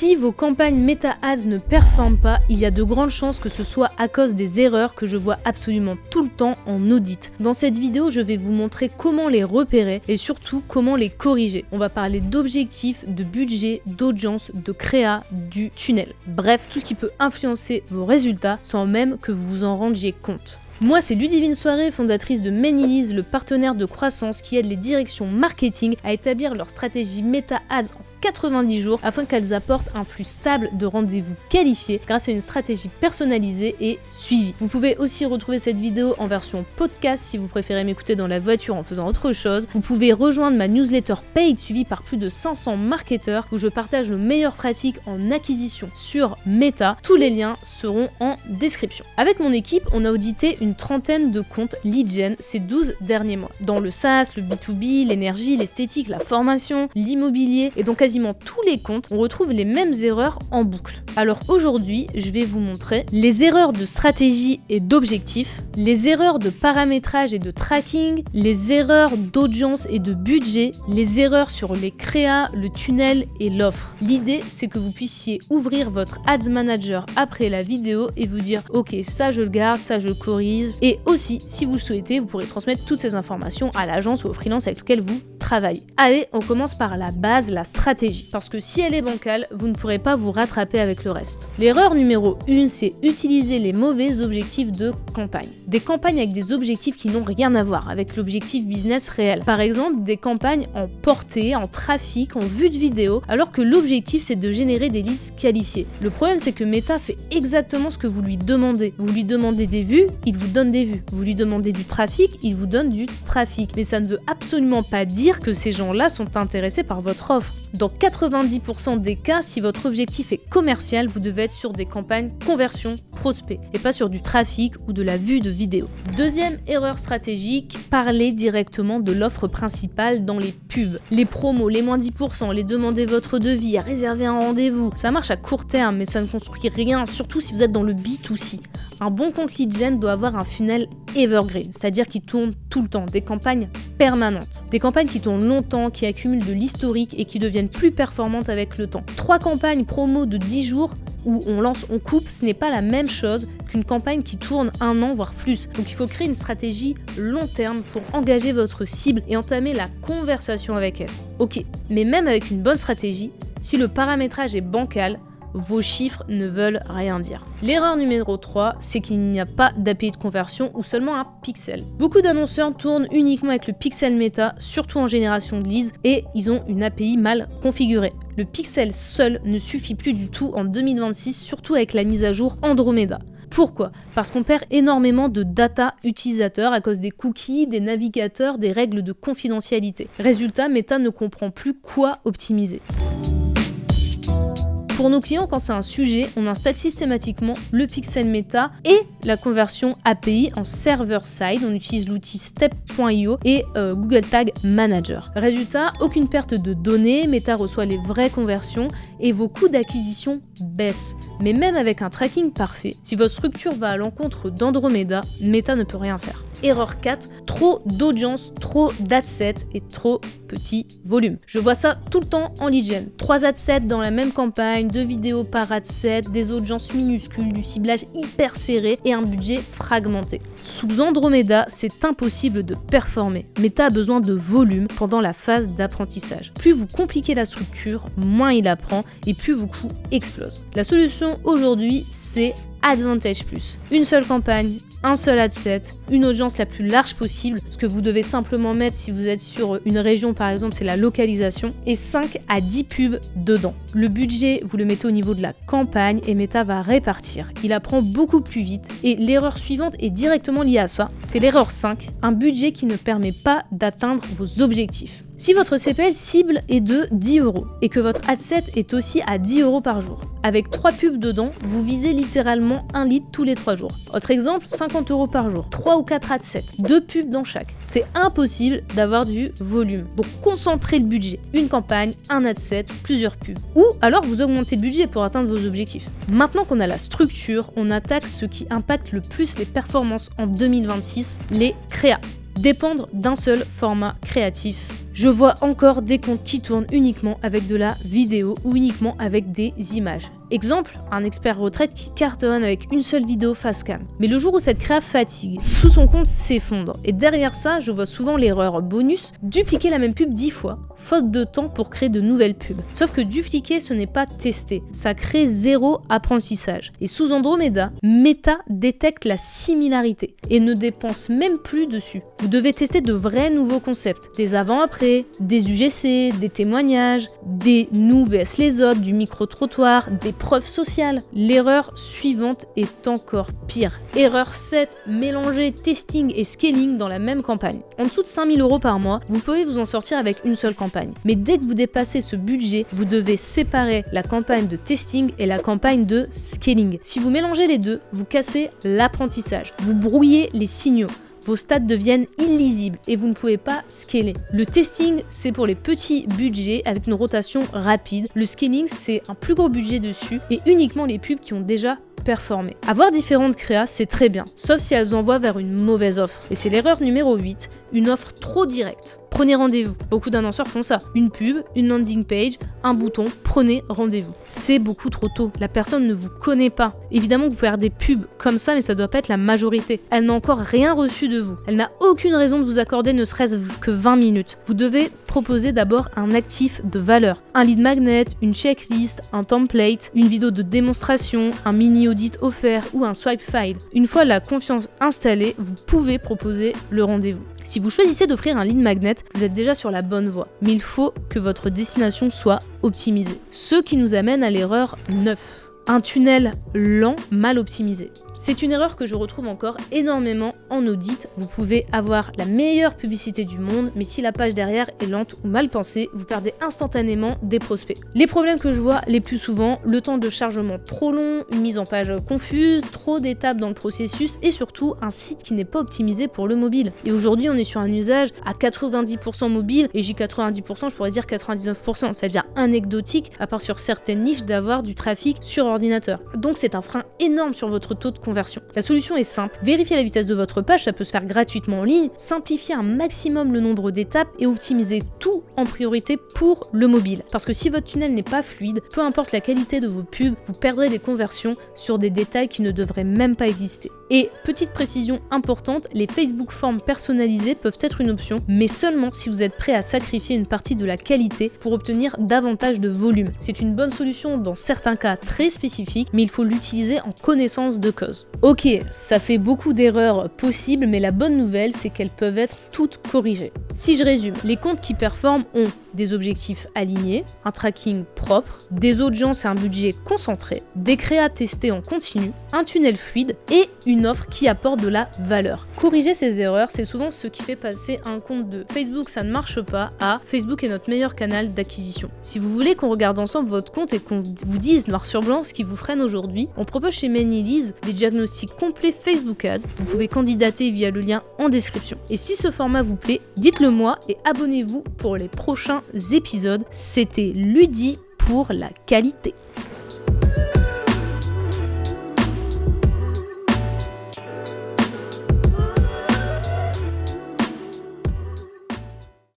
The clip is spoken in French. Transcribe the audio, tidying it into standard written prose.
Si vos campagnes Meta Ads ne performent pas, il y a de grandes chances que ce soit à cause des erreurs que je vois absolument tout le temps en audit. Dans cette vidéo, je vais vous montrer comment les repérer et surtout comment les corriger. On va parler d'objectifs, de budget, d'audience, de créa, du tunnel. Bref, tout ce qui peut influencer vos résultats sans même que vous vous en rendiez compte. Moi, c'est Ludivine Soirée, fondatrice de Manyliz, le partenaire de croissance qui aide les directions marketing à établir leur stratégie Meta Ads en 90 jours afin qu'elles apportent un flux stable de rendez-vous qualifiés grâce à une stratégie personnalisée et suivie. Vous pouvez aussi retrouver cette vidéo en version podcast si vous préférez m'écouter dans la voiture en faisant autre chose. Vous pouvez rejoindre ma newsletter paid suivie par plus de 500 marketeurs où je partage nos meilleures pratiques en acquisition sur Meta. Tous les liens seront en description. Avec mon équipe, on a audité une trentaine de comptes lead gen ces 12 derniers mois. Dans le SaaS, le B2B, l'énergie, l'esthétique, la formation, l'immobilier et donc quasiment tous les comptes, on retrouve les mêmes erreurs en boucle. Alors aujourd'hui, je vais vous montrer les erreurs de stratégie et d'objectifs, les erreurs de paramétrage et de tracking, les erreurs d'audience et de budget, les erreurs sur les créas, le tunnel et l'offre. L'idée, c'est que vous puissiez ouvrir votre Ads Manager après la vidéo et vous dire « Ok, ça je le garde, ça je le corrige ». Et aussi, si vous le souhaitez, vous pourrez transmettre toutes ces informations à l'agence ou au freelance avec lequel vous travaillez. Allez, on commence par la base, la stratégie. Parce que si elle est bancale, vous ne pourrez pas vous rattraper avec le reste. L'erreur numéro 1, c'est utiliser les mauvais objectifs de campagne. Des campagnes avec des objectifs qui n'ont rien à voir avec l'objectif business réel. Par exemple, des campagnes en portée, en trafic, en vue de vidéo, alors que l'objectif c'est de générer des leads qualifiés. Le problème c'est que Meta fait exactement ce que vous lui demandez. Vous lui demandez des vues, il vous donne des vues. Vous lui demandez du trafic, il vous donne du trafic. Mais ça ne veut absolument pas dire que ces gens-là sont intéressés par votre offre. Dans 90% des cas, si votre objectif est commercial, vous devez être sur des campagnes conversion prospect et pas sur du trafic ou de la vue de vidéo. Deuxième erreur stratégique, parlez directement de l'offre principale dans les pubs. Les promos, les moins 10%, les demander votre devis, réserver un rendez-vous. Ça marche à court terme, mais ça ne construit rien, surtout si vous êtes dans le B2C. Un bon compte lead gen doit avoir un funnel evergreen, c'est-à-dire qui tourne tout le temps, des campagnes permanentes. Des campagnes qui tournent longtemps, qui accumulent de l'historique et qui deviennent plus performantes avec le temps. 3 campagnes promo de 10 jours où on lance, on coupe, ce n'est pas la même chose qu'une campagne qui tourne 1 an voire plus. Donc il faut créer une stratégie long terme pour engager votre cible et entamer la conversation avec elle. Ok, mais même avec une bonne stratégie, si le paramétrage est bancal, vos chiffres ne veulent rien dire. L'erreur numéro 3, c'est qu'il n'y a pas d'API de conversion ou seulement un pixel. Beaucoup d'annonceurs tournent uniquement avec le pixel Meta, surtout en génération de leads, et ils ont une API mal configurée. Le pixel seul ne suffit plus du tout en 2026, surtout avec la mise à jour Andromeda. Pourquoi ? Parce qu'on perd énormément de data utilisateurs à cause des cookies, des navigateurs, des règles de confidentialité. Résultat, Meta ne comprend plus quoi optimiser. Pour nos clients, quand c'est un sujet, on installe systématiquement le pixel Meta et la conversion API en server-side. On utilise l'outil step.io et Google Tag Manager. Résultat, aucune perte de données, Meta reçoit les vraies conversions et vos coûts d'acquisition baissent. Mais même avec un tracking parfait, si votre structure va à l'encontre d'Andromeda, Meta ne peut rien faire. Erreur 4, trop d'audience, trop d'adsets et trop petit volume. Je vois ça tout le temps en lead gen. 3 adsets dans la même campagne, 2 vidéos par adset, des audiences minuscules, du ciblage hyper serré et un budget fragmenté. Sous Andromeda, c'est impossible de performer. Meta a besoin de volume pendant la phase d'apprentissage. Plus vous compliquez la structure, moins il apprend et plus vos coûts explosent. La solution aujourd'hui, c'est Advantage+. Une seule campagne, un seul adset, une audience la plus large possible. Ce que vous devez simplement mettre si vous êtes sur une région par exemple, c'est la localisation et 5 à 10 pubs dedans. Le budget, vous le mettez au niveau de la campagne et Meta va répartir. Il apprend beaucoup plus vite et l'erreur suivante est directement liée à ça. C'est l'erreur 5, un budget qui ne permet pas d'atteindre vos objectifs. Si votre CPL cible est de 10 € et que votre adset est aussi à 10 € par jour, avec 3 pubs dedans, vous visez littéralement 1 lead tous les 3 jours. Autre exemple, 50 € par jour, 3 ou 4 adsets, 2 pubs dans chaque. C'est impossible d'avoir du volume. Donc concentrez le budget. Une campagne, un adset, plusieurs pubs. Ou alors vous augmentez le budget pour atteindre vos objectifs. Maintenant qu'on a la structure, on attaque ce qui impacte le plus les performances en 2026, les créas. Dépendre d'un seul format créatif Je vois encore des comptes qui tournent uniquement avec de la vidéo ou uniquement avec des images. Exemple, un expert retraite qui cartonne avec une seule vidéo face cam. Mais le jour où cette créa fatigue, tout son compte s'effondre. Et derrière ça, je vois souvent l'erreur bonus, dupliquer la même pub 10 fois, faute de temps pour créer de nouvelles pubs. Sauf que dupliquer, ce n'est pas tester, ça crée zéro apprentissage. Et sous Andromeda, Meta détecte la similarité et ne dépense même plus dessus. Vous devez tester de vrais nouveaux concepts, des avant-après, des UGC, des témoignages, des nous vs les autres, du micro-trottoir, des preuves sociales. L'erreur suivante est encore pire. Erreur 7, mélanger testing et scaling dans la même campagne. En dessous de 5 000 € par mois, vous pouvez vous en sortir avec une seule campagne. Mais dès que vous dépassez ce budget, vous devez séparer la campagne de testing et la campagne de scaling. Si vous mélangez les deux, vous cassez l'apprentissage, vous brouillez les signaux. Vos stats deviennent illisibles et vous ne pouvez pas scaler. Le testing, c'est pour les petits budgets avec une rotation rapide. Le scaling, c'est un plus gros budget dessus et uniquement les pubs qui ont déjà performé. Avoir différentes créas, c'est très bien, sauf si elles envoient vers une mauvaise offre. Et c'est l'erreur numéro 8, une offre trop directe. Prenez rendez-vous. Beaucoup d'annonceurs font ça. Une pub, une landing page, un bouton, prenez rendez-vous. C'est beaucoup trop tôt. La personne ne vous connaît pas. Évidemment, vous pouvez faire des pubs comme ça, mais ça doit pas être la majorité. Elle n'a encore rien reçu de vous. Elle n'a aucune raison de vous accorder ne serait-ce que 20 minutes. Vous devez proposer d'abord un actif de valeur. Un lead magnet, une checklist, un template, une vidéo de démonstration, un mini audit offert ou un swipe file. Une fois la confiance installée, vous pouvez proposer le rendez-vous. Si vous choisissez d'offrir un lead magnet, vous êtes déjà sur la bonne voie. Mais il faut que votre destination soit optimisée. Ce qui nous amène à l'erreur 9. Un tunnel lent, mal optimisé. C'est une erreur que je retrouve encore énormément en audit. Vous pouvez avoir la meilleure publicité du monde, mais si la page derrière est lente ou mal pensée, vous perdez instantanément des prospects. Les problèmes que je vois les plus souvent, le temps de chargement trop long, une mise en page confuse, trop d'étapes dans le processus et surtout un site qui n'est pas optimisé pour le mobile. Et aujourd'hui, on est sur un usage à 90% mobile et j'ai 90%, je pourrais dire 99%. Ça devient anecdotique, à part sur certaines niches, d'avoir du trafic sur ordinateur. Donc c'est un frein énorme sur votre taux de conversion. La solution est simple, vérifiez la vitesse de votre page, ça peut se faire gratuitement en ligne, simplifiez un maximum le nombre d'étapes et optimisez tout en priorité pour le mobile. Parce que si votre tunnel n'est pas fluide, peu importe la qualité de vos pubs, vous perdrez des conversions sur des détails qui ne devraient même pas exister. Et petite précision importante, les Facebook Forms personnalisées peuvent être une option, mais seulement si vous êtes prêt à sacrifier une partie de la qualité pour obtenir davantage de volume. C'est une bonne solution dans certains cas très spécifiques, mais il faut l'utiliser en connaissance de cause. Ok, ça fait beaucoup d'erreurs possibles, mais la bonne nouvelle, c'est qu'elles peuvent être toutes corrigées. Si je résume, les comptes qui performent ont des objectifs alignés, un tracking propre, des audiences et un budget concentré, des créas testés en continu, un tunnel fluide et une offre qui apporte de la valeur. Corriger ces erreurs, c'est souvent ce qui fait passer un compte de Facebook ça ne marche pas à Facebook est notre meilleur canal d'acquisition. Si vous voulez qu'on regarde ensemble votre compte et qu'on vous dise noir sur blanc ce qui vous freine aujourd'hui, on propose chez Manylease des diagnostics complets Facebook Ads. Vous pouvez candidater via le lien en description. Et si ce format vous plaît, dites-le moi et abonnez-vous pour les prochains épisodes. C'était Ludi pour la qualité.